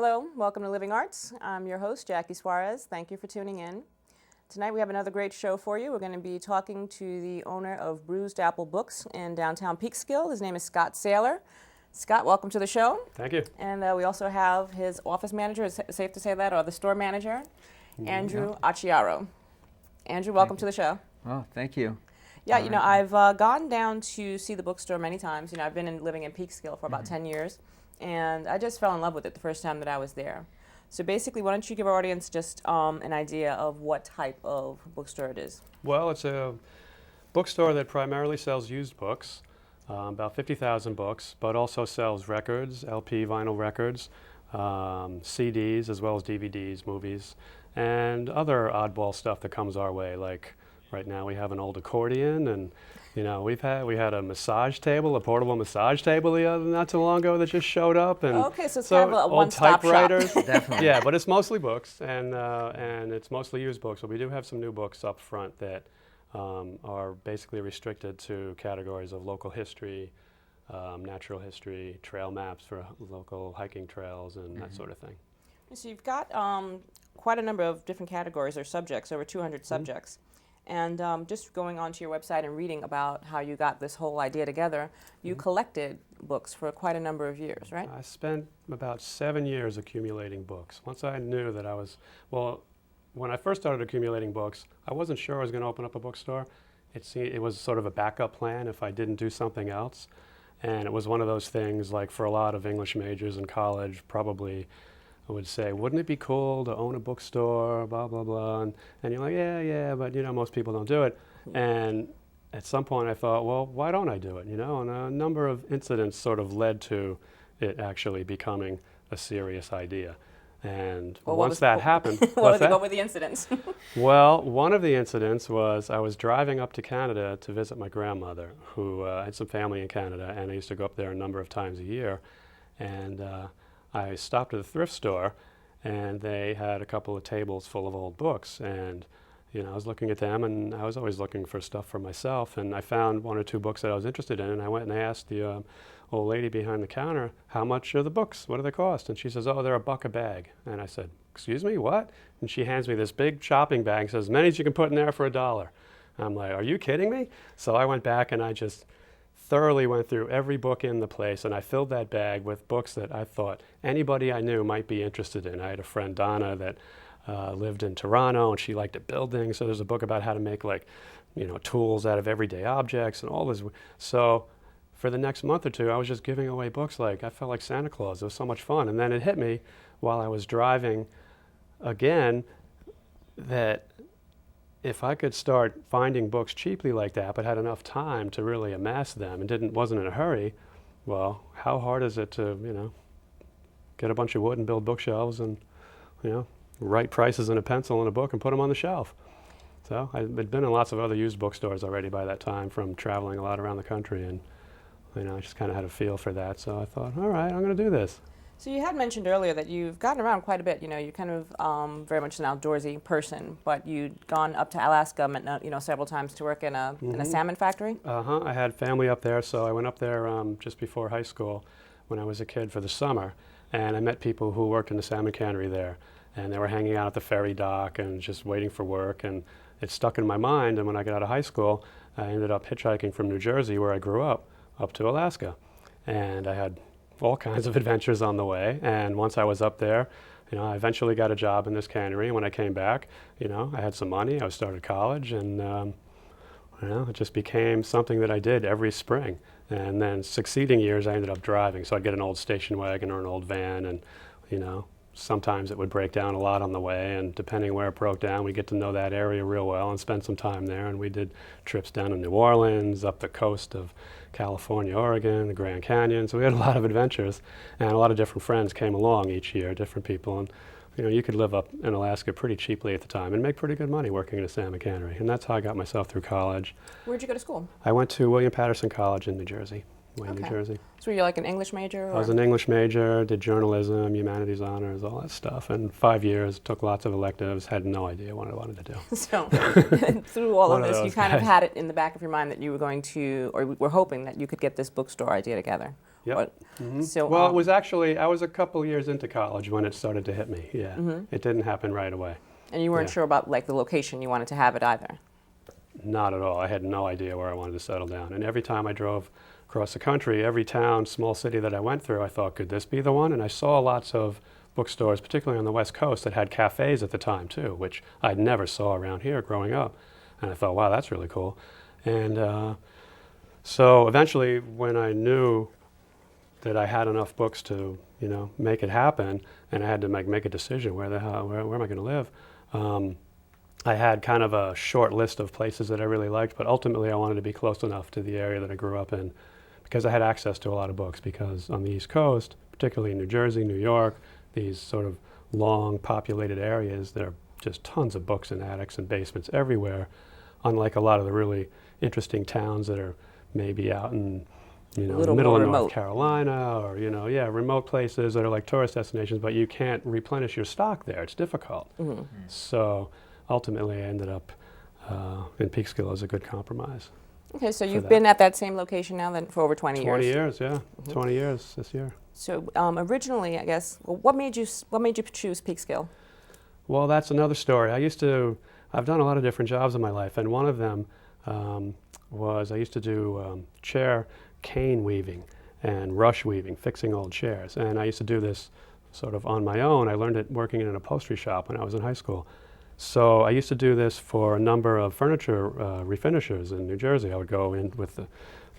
Hello, welcome to Living Arts. I'm your host, Jackie Suarez. Thank you for tuning in. Tonight we have another great show for you. We're going to be talking to the owner of Bruised Apple Books in downtown Peekskill. His name is Scott Saylor. Scott, welcome to the show. Thank you. And we also have his office manager, is it safe to say that, or the store manager, Andrew Acciaro. Andrew, welcome to the show. Oh, thank you. Yeah, you know, I've gone down to see the bookstore many times. You know, I've been living in Peekskill for about 10 years, and I just fell in love with it the first time that I was there. So basically, why don't you give our audience just an idea of what type of bookstore it is? Well, it's a bookstore that primarily sells used books, about 50,000 books, but also sells records, LP vinyl records, CDs, as well as DVDs, movies, and other oddball stuff that comes our way. Like right now, we have an old accordion, and you know, we had a massage table, a portable massage table not too long ago that just showed up, and okay, so it's kind of a one-stop typewriters. shop. Definitely. Yeah, but it's mostly books, and it's mostly used books. But we do have some new books up front that are basically restricted to categories of local history, natural history, trail maps for local hiking trails, and that sort of thing. So you've got quite a number of different categories or subjects, over 200 subjects. And just going onto your website and reading about how you got this whole idea together, you collected books for quite a number of years, right? I spent about 7 years accumulating books. Once I knew that when I first started accumulating books, I wasn't sure I was going to open up a bookstore. It was sort of a backup plan if I didn't do something else. And it was one of those things, like for a lot of English majors in college, probably I would say, wouldn't it be cool to own a bookstore, blah, blah, blah. And you're like, yeah, but you know, most people don't do it. And at some point I thought, well, why don't I do it? You know, and a number of incidents sort of led to it actually becoming a serious idea. And once that happened, what were the incidents? Well, one of the incidents was I was driving up to Canada to visit my grandmother, who had some family in Canada, and I used to go up there a number of times a year. And I stopped at a thrift store, and they had a couple of tables full of old books. And you know, I was looking at them, and I was always looking for stuff for myself. And I found one or two books that I was interested in, and I went and I asked the old lady behind the counter, how much are the books? What do they cost? And she says, oh, they're $1 a bag. And I said, excuse me, what? And she hands me this big shopping bag and says, as many as you can put in there for $1. I'm like, are you kidding me? So I went back and I just thoroughly went through every book in the place, and I filled that bag with books that I thought anybody I knew might be interested in. I had a friend, Donna, that lived in Toronto, and she liked to build things. So there's a book about how to make, like, you know, tools out of everyday objects and all this. So for the next month or two, I was just giving away books. Like, I felt like Santa Claus. It was so much fun. And then it hit me while I was driving again that if I could start finding books cheaply like that, but had enough time to really amass them and wasn't in a hurry, well, how hard is it to, you know, get a bunch of wood and build bookshelves and, you know, write prices in a pencil in a book and put them on the shelf. So I'd been in lots of other used bookstores already by that time from traveling a lot around the country, and you know, I just kind of had a feel for that. So I thought, all right, I'm going to do this. So you had mentioned earlier that you've gotten around quite a bit. You know, you're kind of very much an outdoorsy person, but you'd gone up to Alaska, you know, several times to work in a salmon factory. I had family up there, so I went up there just before high school when I was a kid for the summer, and I met people who worked in the salmon cannery there, and they were hanging out at the ferry dock and just waiting for work, and it stuck in my mind. And when I got out of high school, I ended up hitchhiking from New Jersey, where I grew up to Alaska, and I had all kinds of adventures on the way. And once I was up there, you know, I eventually got a job in this cannery. And when I came back, you know, I had some money. I started college, and you know, it just became something that I did every spring. And then succeeding years, I ended up driving. So I'd get an old station wagon or an old van, and you know, sometimes it would break down a lot on the way, and depending where it broke down, we get to know that area real well and spend some time there. And we did trips down to New Orleans, up the coast of California, Oregon, the Grand Canyon. So we had a lot of adventures, and a lot of different friends came along each year, different people. And you know, you could live up in Alaska pretty cheaply at the time and make pretty good money working in a salmon cannery. And that's how I got myself through college. Where'd you go to school? I went to William Patterson College in New Jersey. Wayne, New Jersey. So were you like an English major? Or? I was an English major, did journalism, humanities honors, all that stuff. And 5 years, took lots of electives, had no idea what I wanted to do. So through all of this, you kind of had it in the back of your mind that you were going to, or were hoping that you could get this bookstore idea together. Yep. So, well, it was actually, I was a couple years into college when it started to hit me. Yeah, it didn't happen right away. and you weren't sure about like the location you wanted to have it either. Not at all. I had no idea where I wanted to settle down. And every time I drove across the country, every town, small city that I went through, I thought, could this be the one? And I saw lots of bookstores, particularly on the West Coast, that had cafes at the time too, which I never saw around here growing up. And I thought, wow, that's really cool. And so eventually, when I knew that I had enough books to, make it happen, and I had to make a decision where am I going to live, I had kind of a short list of places that I really liked, but ultimately I wanted to be close enough to the area that I grew up in because I had access to a lot of books, because on the East Coast, particularly in New Jersey, New York, these sort of long populated areas, there are just tons of books in attics and basements everywhere, unlike a lot of the really interesting towns that are maybe out in middle of North Carolina or, remote places that are like tourist destinations, but you can't replenish your stock there. It's difficult. So ultimately, I ended up in Peekskill as a good compromise. Okay, so you've been at that same location now then for over 20 years. 20 years, yeah. 20 years this year. So originally, I guess, what made you choose Peekskill? Well, that's another story. I've done a lot of different jobs in my life, and one of them was I used to do chair cane weaving and rush weaving, fixing old chairs. And I used to do this sort of on my own. I learned it working in an upholstery shop when I was in high school. So I used to do this for a number of furniture refinishers in New Jersey. I would go in with the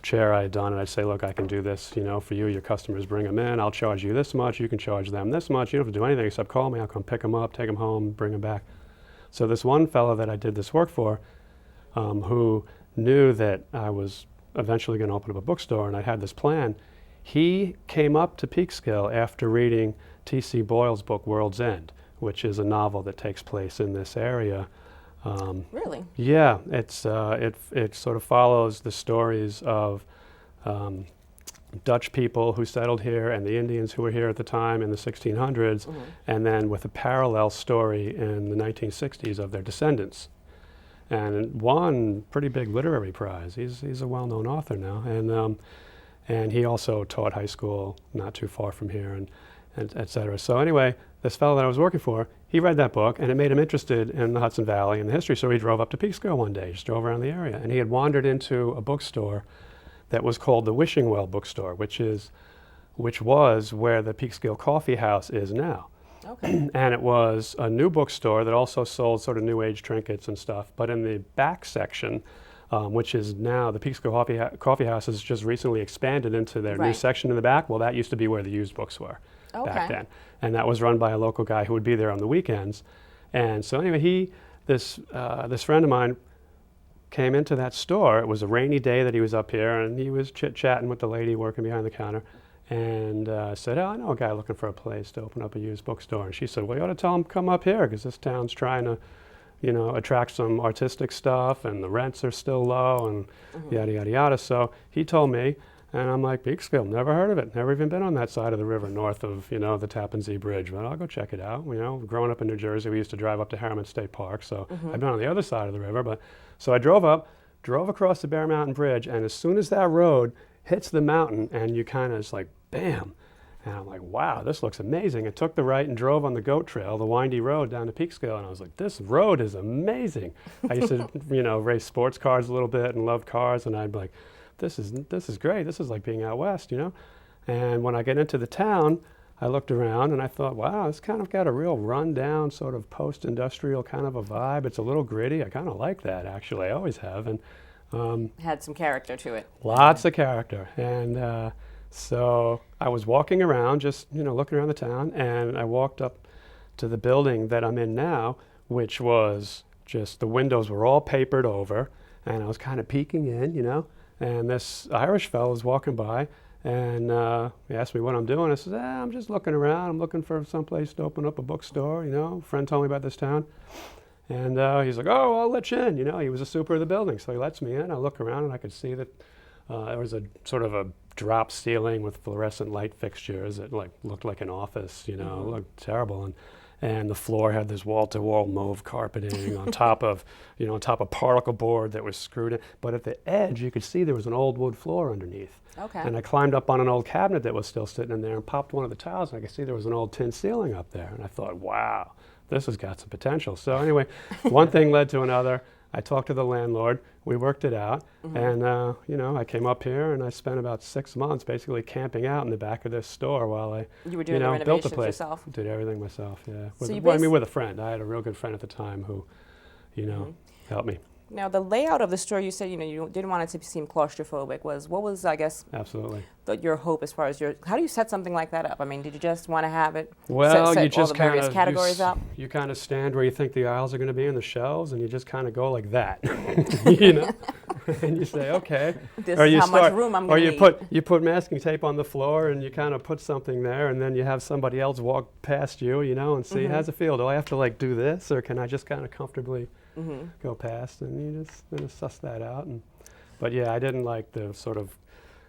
chair I had done, and I'd say, look, I can do this, for you. Your customers bring them in. I'll charge you this much. You can charge them this much. You don't have to do anything except call me. I'll come pick them up, take them home, bring them back. So this one fellow that I did this work for, who knew that I was eventually going to open up a bookstore, and I had this plan, he came up to Peekskill after reading T.C. Boyle's book, World's End, which is a novel that takes place in this area. Really? Yeah, it sort of follows the stories of Dutch people who settled here and the Indians who were here at the time in the 1600s, and then with a parallel story in the 1960s of their descendants. And won pretty big literary prize. He's a well-known author now, and he also taught high school not too far from here, and et cetera. So anyway, this fellow that I was working for, he read that book, and it made him interested in the Hudson Valley and the history. So he drove up to Peekskill one day, just drove around the area, and he had wandered into a bookstore that was called the Wishing Well Bookstore, which was where the Peekskill Coffee House is now. Okay. And it was a new bookstore that also sold sort of new age trinkets and stuff. But in the back section, which is now the Peekskill Coffee House has just recently expanded into their new section in the back. Well, that used to be where the used books were back then. And that was run by a local guy who would be there on the weekends. And so anyway, this friend of mine came into that store. It was a rainy day that he was up here, and he was chit-chatting with the lady working behind the counter, and said, I know a guy looking for a place to open up a used bookstore. And she said, well, you ought to tell him to come up here, because this town's trying to, attract some artistic stuff, and the rents are still low, and yada, yada, yada. So he told me, and I'm like, Peekskill, never heard of it. Never even been on that side of the river north of, the Tappan Zee Bridge. But I'll go check it out. Growing up in New Jersey, we used to drive up to Harriman State Park. So I've been on the other side of the river. So I drove across the Bear Mountain Bridge, and as soon as that road hits the mountain, and you kind of, it's like, bam. And I'm like, wow, this looks amazing. I took the right and drove on the goat trail, the windy road down to Peekskill, and I was like, this road is amazing. I used to, race sports cars a little bit and love cars, and I'd be like, this is great. This is like being out west, And when I get into the town, I looked around and I thought, wow, it's kind of got a real rundown sort of post-industrial kind of a vibe. It's a little gritty. I kind of like that, actually. I always have. And had some character to it. Lots of character. And so I was walking around, just, looking around the town, and I walked up to the building that I'm in now, which was just, the windows were all papered over, and I was kind of peeking in, and this Irish fellow was walking by, and he asked me what I'm doing. I said, I'm just looking around. I'm looking for someplace to open up a bookstore, A friend told me about this town. And he's like, oh, I'll let you in. He was a super of the building, so he lets me in. I look around, and I could see that there was a sort of a drop ceiling with fluorescent light fixtures. It looked like an office, It looked terrible. and the floor had this wall-to-wall mauve carpeting on top of, on top of particle board that was screwed in. But at the edge, you could see there was an old wood floor underneath. Okay. And I climbed up on an old cabinet that was still sitting in there and popped one of the tiles, and I could see there was an old tin ceiling up there. And I thought, wow, this has got some potential. So anyway, one thing led to another. I talked to the landlord. We worked it out. And, I came up here and I spent about 6 months basically camping out in the back of this store while I You were doing the built the renovations place. yourself? Did everything myself, yeah. So With a friend. I had a real good friend at the time who, helped me. Now, the layout of the store, you said, you didn't want it to seem claustrophobic. What was, I guess, Absolutely. Your hope as far as how do you set something like that up? I mean, did you just want to have it Well, set you just all the various categories up? You kind of stand where you think the aisles are going to be in the shelves, and you just kind of go like that, and you say, okay. This is how much room I'm going to need. Or you put masking tape on the floor, and you kind of put something there, and then you have somebody else walk past you, and see, how's it feel? Do I have to do this, or can I just kind of comfortably go past? And you just suss that out. But yeah, I didn't like the sort of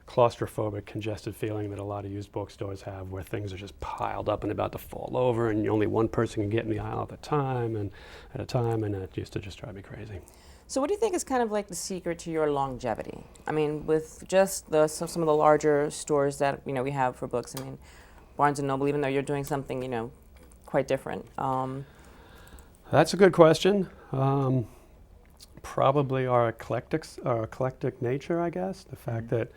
claustrophobic, congested feeling that a lot of used bookstores have, where things are just piled up and about to fall over, and only one person can get in the aisle at a time, and it used to just drive me crazy. So what do you think is kind of like the secret to your longevity? I mean, with just some of the larger stores that we have for books. I mean, Barnes and Noble, even though you're doing something quite different. That's a good question. Probably our eclectic nature, I guess. The fact that,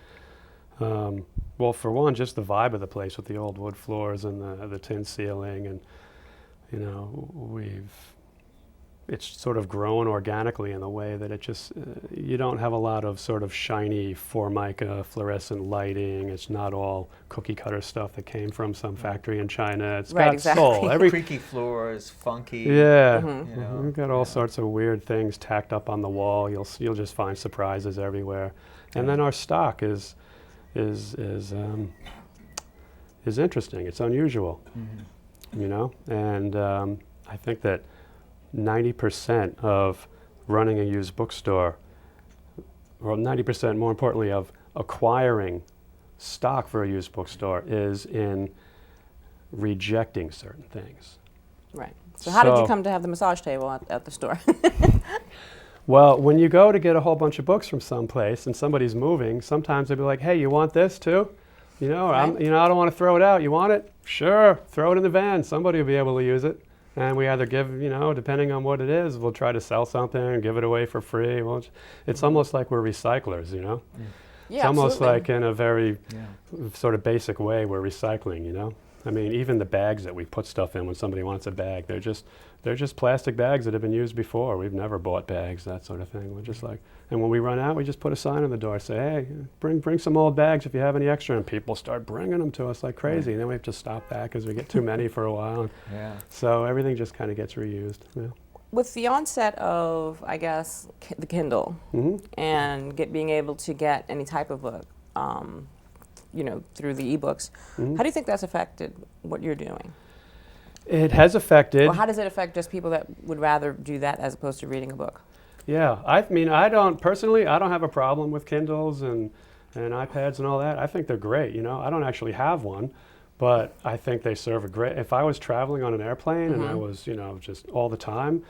well, for one, just the vibe of the place with the old wood floors and the tin ceiling, and it's sort of grown organically in the way that it just you don't have a lot of sort of shiny Formica fluorescent lighting. It's not all cookie cutter stuff that came from some factory in China. It's got soul. Creaky floors, funky. Yeah, we've got all sorts of weird things tacked up on the wall. You'll just find surprises everywhere. And then our stock is interesting. It's unusual, and I think that 90% of running a used bookstore, or 90% more importantly of acquiring stock for a used bookstore, is in rejecting certain things. Right. So how did you come to have the massage table at the store? Well, when you go to get a whole bunch of books from someplace and somebody's moving, sometimes they'll be like, hey, you want this too? Right. I don't want to throw it out. You want it? Sure, throw it in the van. Somebody will be able to use it. And we either give, depending on what it is, we'll try to sell something and give it away for free. Well, it's almost like we're recyclers, Yeah, it's almost absolutely. like in a very sort of basic way we're recycling, I mean, even the bags that we put stuff in when somebody wants a bag, they're just plastic bags that have been used before. We've never bought bags, that sort of thing. We're just and when we run out, we just put a sign on the door, say, hey, bring some old bags if you have any extra, and people start bringing them to us like crazy. And then we have to stop that because we get too many for a while. So everything just kind of gets reused. Yeah. With the onset of, I guess, the Kindle and being able to get any type of book, through the ebooks, how do you think that's affected what you're doing? It has affected. Well, how does it affect just people that would rather do that as opposed to reading a book? Yeah, I mean, I don't have a problem with Kindles and iPads and all that. I think they're great. I don't actually have one, but I think they serve a great. If I was traveling on an airplane and I was, just all the time,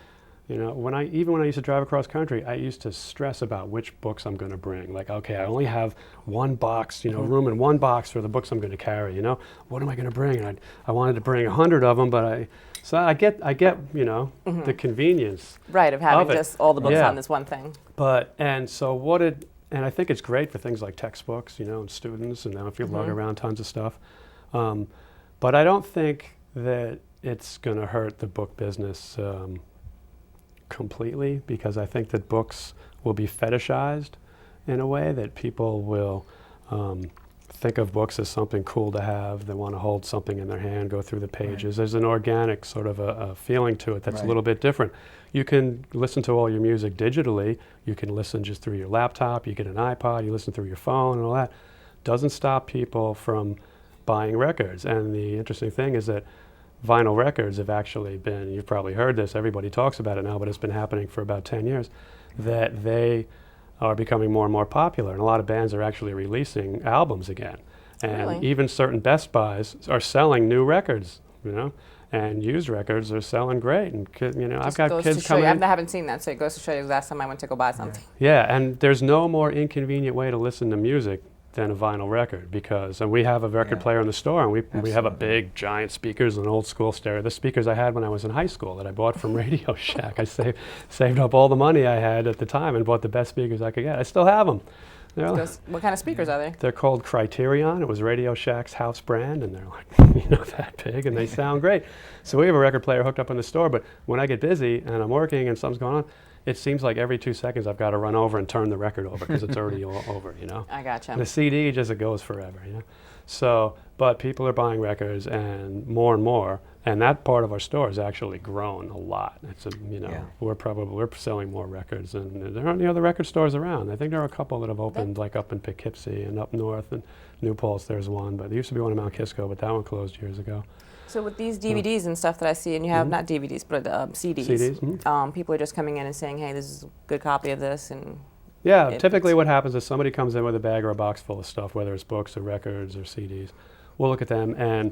when I used to drive across country, I used to stress about which books I'm going to bring. Like, okay, I only have one box, room in one box for the books I'm going to carry. What am I going to bring? And I wanted to bring 100 of them, but I get the convenience. Right, of having just all the books on this one thing. And I think it's great for things like textbooks, and students, and then if you lug around tons of stuff. But I don't think that it's going to hurt the book business completely, because I think that books will be fetishized in a way that people will think of books as something cool to have. They want to hold something in their hand, go through the pages. Right. There's an organic sort of a feeling to it that's a little bit different. You can listen to all your music digitally. You can listen just through your laptop. You get an iPod. You listen through your phone and all that. Doesn't stop people from buying records. And the interesting thing is that vinyl records have actually been, you've probably heard this, everybody talks about it now, but it's been happening for about 10 years, that they are becoming more and more popular. And a lot of bands are actually releasing albums again. And even certain Best Buys are selling new records, And used records are selling great, and I've Just got goes kids to show you. coming in. I haven't seen that, so it goes to show you the last time I went to go buy something. Yeah, and there's no more inconvenient way to listen to music than a vinyl record, and we have a record player in the store, and we have a big giant speakers and old school stereo. The speakers I had when I was in high school that I bought from Radio Shack. I saved up all the money I had at the time and bought the best speakers I could get. I still have them. What kind of speakers are they? They're called Criterion. It was Radio Shack's house brand, and they're like, that big, and they sound great. So we have a record player hooked up in the store, but when I get busy and I'm working and something's going on, it seems like every 2 seconds I've got to run over and turn the record over because it's already all over, I gotcha. The CD it goes forever, So, but people are buying records and more, and that part of our store has actually grown a lot. It's we're selling more records than there aren't any other record stores around. I think there are a couple that have opened, like up in Poughkeepsie and up north, and New Paltz. There's one, but there used to be one in Mount Kisco, but that one closed years ago. So with these DVDs and stuff that I see, and you have not DVDs, but CDs, people are just coming in and saying, "Hey, this is a good copy of this," and typically what happens is somebody comes in with a bag or a box full of stuff, whether it's books or records or CDs. We'll look at them, and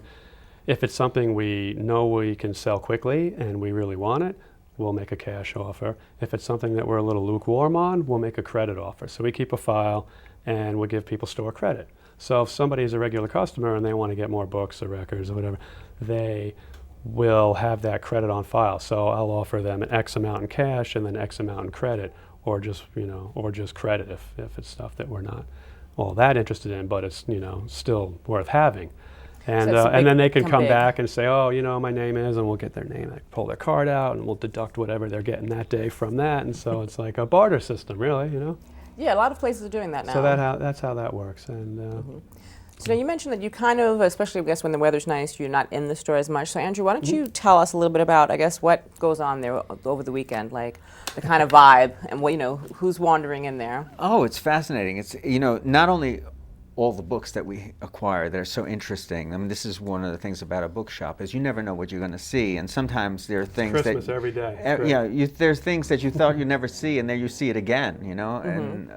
if it's something we know we can sell quickly and we really want it, we'll make a cash offer. If it's something that we're a little lukewarm on, we'll make a credit offer. So we keep a file, and we'll give people store credit. So if somebody's a regular customer and they want to get more books or records or whatever, they will have that credit on file. So I'll offer them an X amount in cash and then X amount in credit, or just credit if it's stuff that we're not all that interested in, but it's still worth having. And and then they can come back and say, "Oh, my name is," and we'll get their name. They pull their card out, and we'll deduct whatever they're getting that day from that. And so it's like a barter system, really, Yeah, a lot of places are doing that now. So that's how that works. And so now you mentioned that you kind of, especially I guess when the weather's nice, you're not in the store as much. So Andrew, why don't you tell us a little bit about, I guess, what goes on there over the weekend, like the kind of vibe and what who's wandering in there? Oh, it's fascinating. It's not only all the books that we acquire that are so interesting. I mean, this is one of the things about a bookshop is you never know what you're going to see, and sometimes there are things Christmas every day. There's things that you thought you'd never see, and then you see it again. And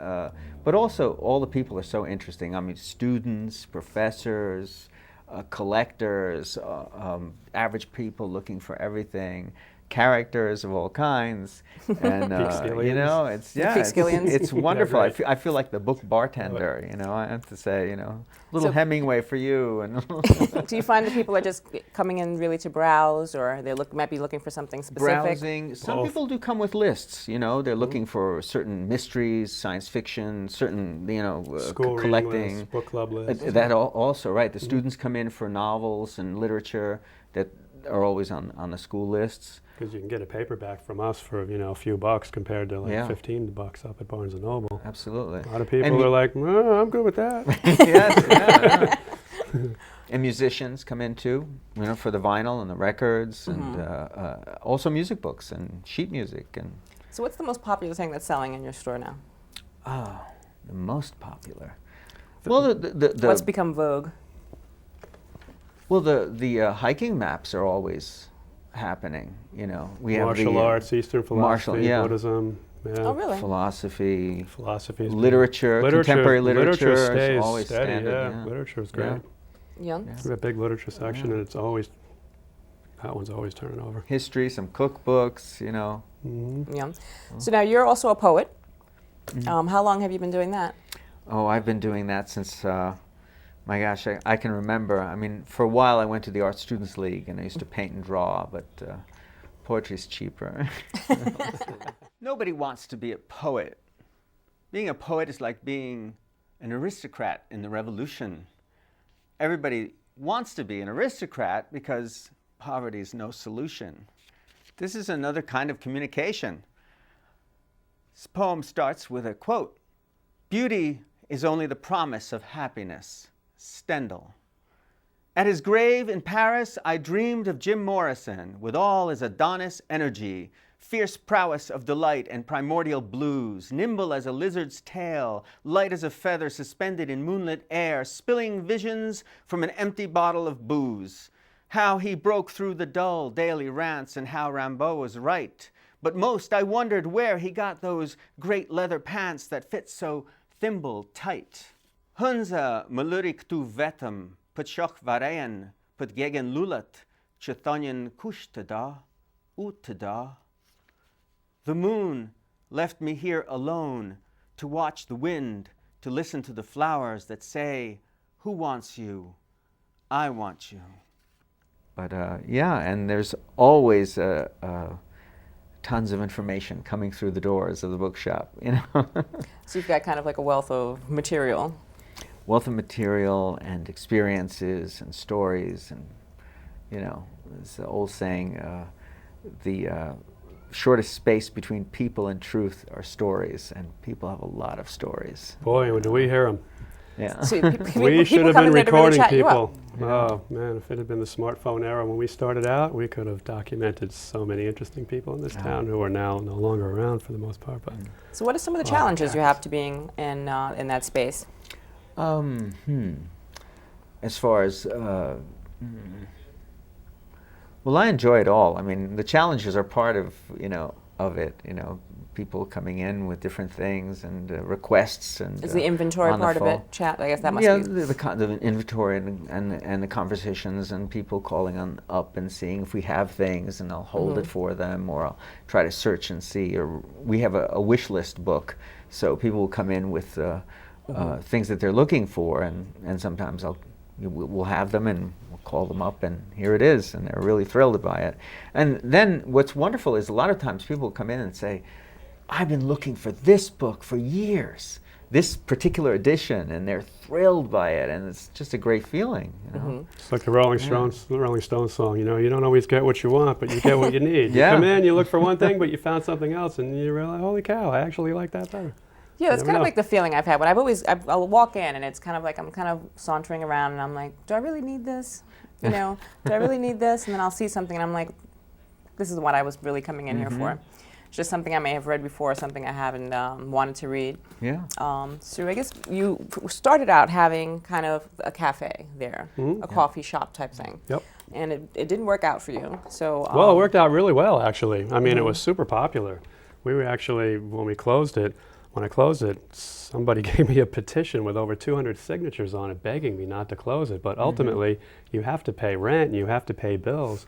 but also all the people are so interesting. I mean, students, professors, collectors, average people looking for everything. Characters of all kinds, and it's wonderful. Yeah, I feel like the book bartender. I have to say, little Hemingway for you. And do you find that people are just coming in really to browse, or they might be looking for something specific? Browsing. Some people do come with lists. They're looking for certain mysteries, science fiction, certain school collecting lists, book club lists. That also right. The students come in for novels and literature that are always on the school lists. Because you can get a paperback from us for a few bucks compared to $15 up at Barnes & Noble. Absolutely. A lot of people are like, I'm good with that. Yes. And musicians come in too, for the vinyl and the records, and also music books and sheet music. And so, what's the most popular thing that's selling in your store now? Oh, the most popular. Well, what's become vogue? Well, the hiking maps are always happening. We have martial arts, Eastern philosophy, Buddhism. Yeah. Oh, really? Philosophy, literature, contemporary literature stays is always steady. standard. Literature is great. Yeah. We have a big literature section, and that one's always turning over. History, some cookbooks, Yeah. So now you're also a poet. How long have you been doing that? Oh, I've been doing that since. My gosh, I can remember. I mean, for a while I went to the Art Students League and I used to paint and draw, but poetry's cheaper. Nobody wants to be a poet. Being a poet is like being an aristocrat in the Revolution. Everybody wants to be an aristocrat because poverty is no solution. This is another kind of communication. This poem starts with a quote. "Beauty is only the promise of happiness." Stendhal. At his grave in Paris, I dreamed of Jim Morrison with all his Adonis energy, fierce prowess of delight and primordial blues, nimble as a lizard's tail, light as a feather suspended in moonlit air, spilling visions from an empty bottle of booze. How he broke through the dull daily rants and how Rimbaud was right. But most I wondered where he got those great leather pants that fit so thimble tight. Hunza malurik tu vetem, put shoch varean, put gegen lulat, Chaithanyan Kushtada, Uttada. The moon left me here alone to watch the wind, to listen to the flowers that say, who wants you? I want you. But yeah, and there's always tons of information coming through the doors of the bookshop, you know. So you've got kind of like a wealth of material. Wealth of material and experiences and stories, and you know, it's the old saying, the shortest space between people and truth are stories, and people have a lot of stories. Boy, do we hear them. Yeah. So We should have been recording people. Yeah. Oh man, if it had been the smartphone era when we started out, we could have documented so many interesting people in this town who are now no longer around for the most part. But So what are some of the challenges you have to being in that space? As far as well, I enjoy it all. I mean, the challenges are part of it. You know, people coming in with different things and requests and. Is the inventory part of it? Chat. I guess that must be. Yeah, the inventory and the conversations and people calling on up and seeing if we have things, and I'll hold it for them, or I'll try to search and see. Or we have a wish list book, so people will come in with things that they're looking for, and sometimes we'll have them and we'll call them up, and here it is, and they're really thrilled by it. And then what's wonderful is a lot of times people come in and say, I've been looking for this book for years, this particular edition, and they're thrilled by it, and it's just a great feeling. You know? it's like the Rolling Stones song. You know, you don't always get what you want, but you get what you need. Yeah. You come in, you look for one thing, but you found something else, and you realize, holy cow, I actually like that better. Yeah, that's never kind of know. like the feeling I've had when I'll walk in and it's kind of like I'm kind of sauntering around and I'm like, do I really need this? You know, do I really need this? And then I'll see something and I'm like, this is what I was really coming in here for. It's just something I may have read before, something I haven't wanted to read. Yeah. So I guess you started out having kind of a cafe there, a coffee shop type thing. Yep. And it didn't work out for you. So Well, it worked out really well, actually. I mean, it was super popular. We were actually, when I closed it, somebody gave me a petition with over 200 signatures on it begging me not to close it. But ultimately, you have to pay rent, and you have to pay bills,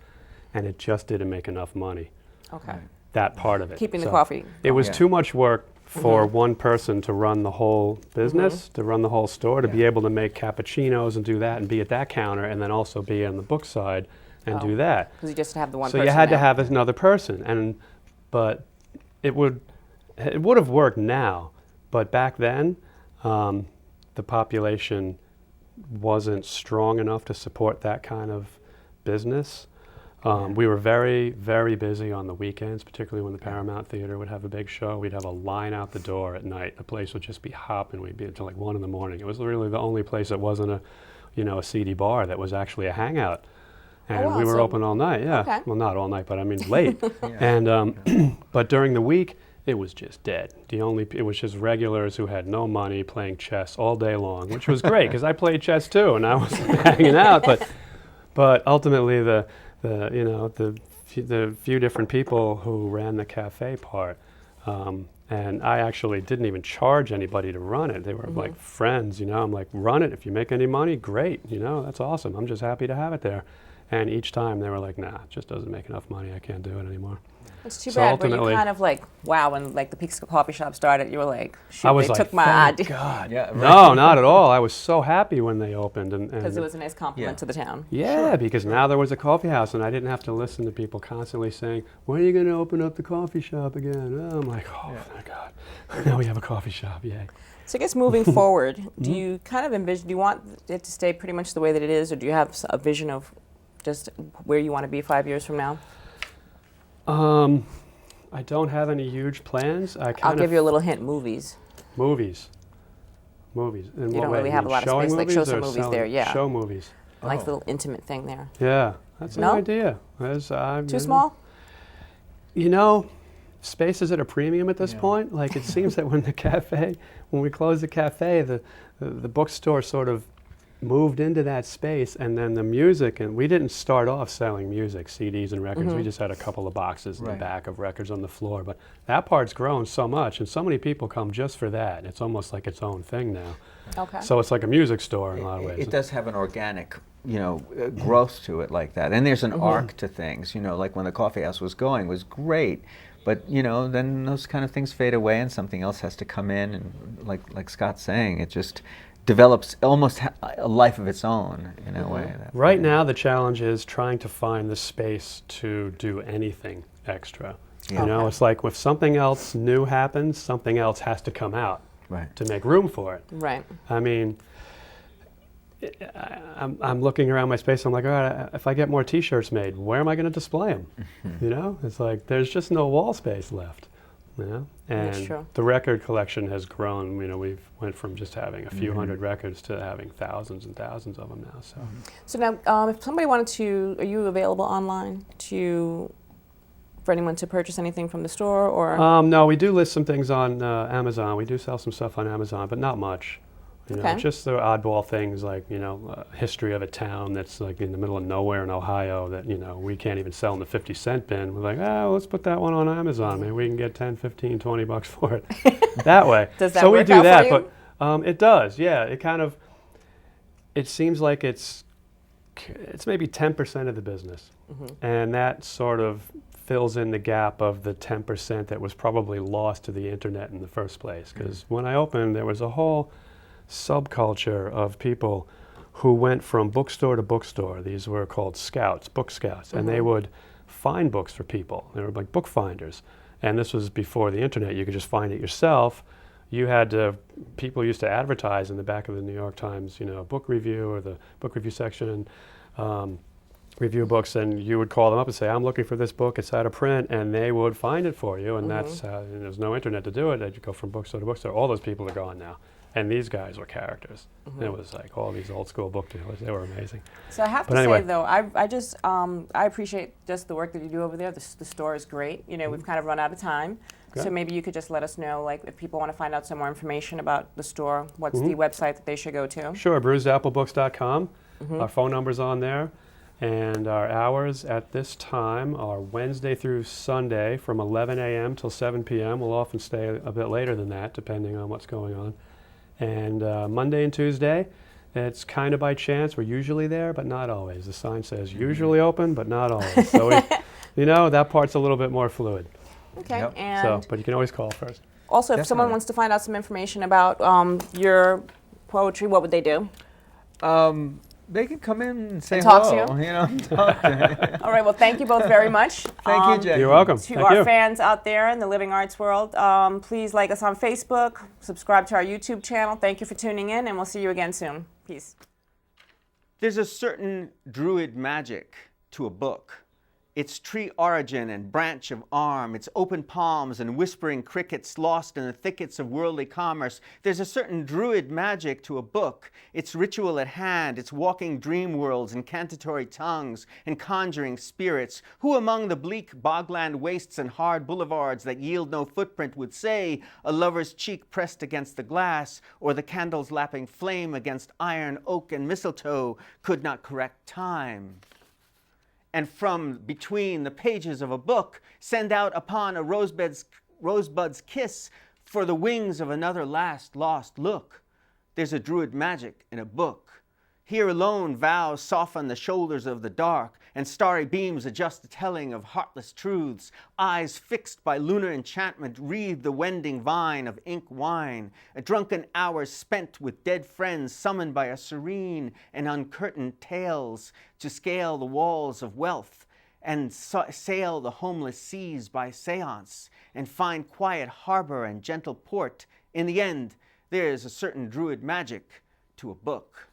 and it just didn't make enough money, okay. that part of it. Keeping the So coffee. It was yeah. too much work for one person to run the whole business, to run the whole store, to be able to make cappuccinos and do that and be at that counter, and then also be on the book side and do that. Because you just have the one So person you had to now. have another person, but it would have worked now, but back then the population wasn't strong enough to support that kind of business. We were very, very busy on the weekends, particularly when the Paramount Theater would have a big show. We'd have a line out the door at night. The place would just be hopping. We'd be until like 1 in the morning. It was really the only place that wasn't a seedy bar that was actually a hangout. And wow, we were so- open all night, yeah. Okay. Well, not all night, but I mean late. And but during the week, it was just dead. It was just regulars who had no money playing chess all day long, which was great because I played chess too, and I was hanging out. But ultimately, the few different people who ran the cafe part, and I actually didn't even charge anybody to run it. They were like friends, you know. I'm like, run it. If you make any money, great. You know, that's awesome. I'm just happy to have it there. And each time they were like, nah, it just doesn't make enough money. I can't do it anymore. It's too So bad. Were you ultimately- kind of like, wow, when like the Peekskill coffee shop started, you were like, shoot, I was they like, took my thank idea. God. Yeah, right. No, not at all. I was so happy when they opened. Because it was a nice compliment Yeah. to the town. Yeah, because now there was a coffee house, and I didn't have to listen to people constantly saying, when are you going to open up the coffee shop again? Oh, I'm like, oh, my God. Now we have a coffee shop, yay. So I guess moving forward, do you kind of envision, do you want it to stay pretty much the way that it is, or do you have a vision of just where you want to be 5 years from now? I don't have any huge plans. I'll give you a little hint, movies. Movies. Movies. In You what don't way? really have a lot of Showing space, like show movies some or movies selling- there, yeah. Show movies. Like the little intimate thing there. Yeah, that's No? an idea. Too small? You know, space is at a premium at this point. Like it seems that when we closed the cafe, the bookstore sort of moved into that space, and then the music, and we didn't start off selling music, CDs and records. We just had a couple of boxes in the Right. back of records on the floor. But that part's grown so much, and so many people come just for that. It's almost like its own thing now. Okay. So it's like a music store in a lot of ways. It does have an organic growth to it like that. And there's an arc to things, like when the coffee house was going was great. But, then those kind of things fade away and something else has to come in. And like Scott's saying, it just develops almost a life of its own in a way. Right now, the challenge is trying to find the space to do anything extra. Yeah. It's like if something else new happens, something else has to come out to make room for it. Right. I mean, I'm looking around my space. I'm like, all right, if I get more T-shirts made, where am I going to display them? It's like there's just no wall space left. And That's true. the record collection has grown. We've went from just having a few hundred records to having thousands and thousands of them now. So now, if somebody wanted to, are you available online for anyone to purchase anything from the store, or? No, we do list some things on Amazon. We do sell some stuff on Amazon, but not much. Just the oddball things like, history of a town that's like in the middle of nowhere in Ohio that, we can't even sell in the 50-cent bin. We're like, let's put that one on Amazon. Maybe we can get 10, 15, 20 bucks for it that way. Does that so work we do out that, for you? but it does, yeah. It seems like it's maybe 10% of the business. And that sort of fills in the gap of the 10% that was probably lost to the internet in the first place. Because when I opened, there was a whole subculture of people who went from bookstore to bookstore. These were called scouts, book scouts, and they would find books for people. They were like book finders. And this was before the internet. You could just find it yourself. People used to advertise in the back of the New York Times, book review or the book review section, review books, and you would call them up and say, I'm looking for this book, it's out of print, and they would find it for you. And that's how, there's no internet to do it. You go from bookstore to bookstore. All those people are gone now. And these guys were characters. It was like all these old school book dealers. They were amazing. So I have to say, though, I appreciate just the work that you do over there. The store is great. We've kind of run out of time. Okay. So maybe you could just let us know, like, if people want to find out some more information about the store, what's the website that they should go to? Sure, bruisedapplebooks.com. Our phone number's on there. And our hours at this time are Wednesday through Sunday from 11 a.m. till 7 p.m. We'll often stay a bit later than that, depending on what's going on. And Monday and Tuesday, it's kind of by chance. We're usually there, but not always. The sign says usually open, but not always. So, that part's a little bit more fluid. Okay. Yep. And But you can always call first. also, if someone Definitely. wants to find out some information about your poetry, what would they do? They can come in and say And talk hello. to you? All right. Well, thank you both very much. Thank you, Jackie. You're welcome. To Thank our you. fans out there in the living arts world, please like us on Facebook, subscribe to our YouTube channel. Thank you for tuning in, and we'll see you again soon. Peace. There's a certain druid magic to a book. Its tree origin and branch of arm, its open palms and whispering crickets lost in the thickets of worldly commerce. There's a certain druid magic to a book, its ritual at hand, its walking dream worlds, incantatory tongues, and conjuring spirits. Who among the bleak bogland wastes and hard boulevards that yield no footprint would say a lover's cheek pressed against the glass, or the candle's lapping flame against iron, oak, and mistletoe could not correct time? And from between the pages of a book, send out upon a rosebud's kiss for the wings of another last lost look. There's a druid magic in a book. Here alone vows soften the shoulders of the dark, and starry beams adjust the telling of heartless truths. Eyes fixed by lunar enchantment wreathe the wending vine of ink wine. A drunken hours spent with dead friends summoned by a serene and uncurtained tales to scale the walls of wealth and sail the homeless seas by seance and find quiet harbor and gentle port. In the end, there is a certain druid magic to a book.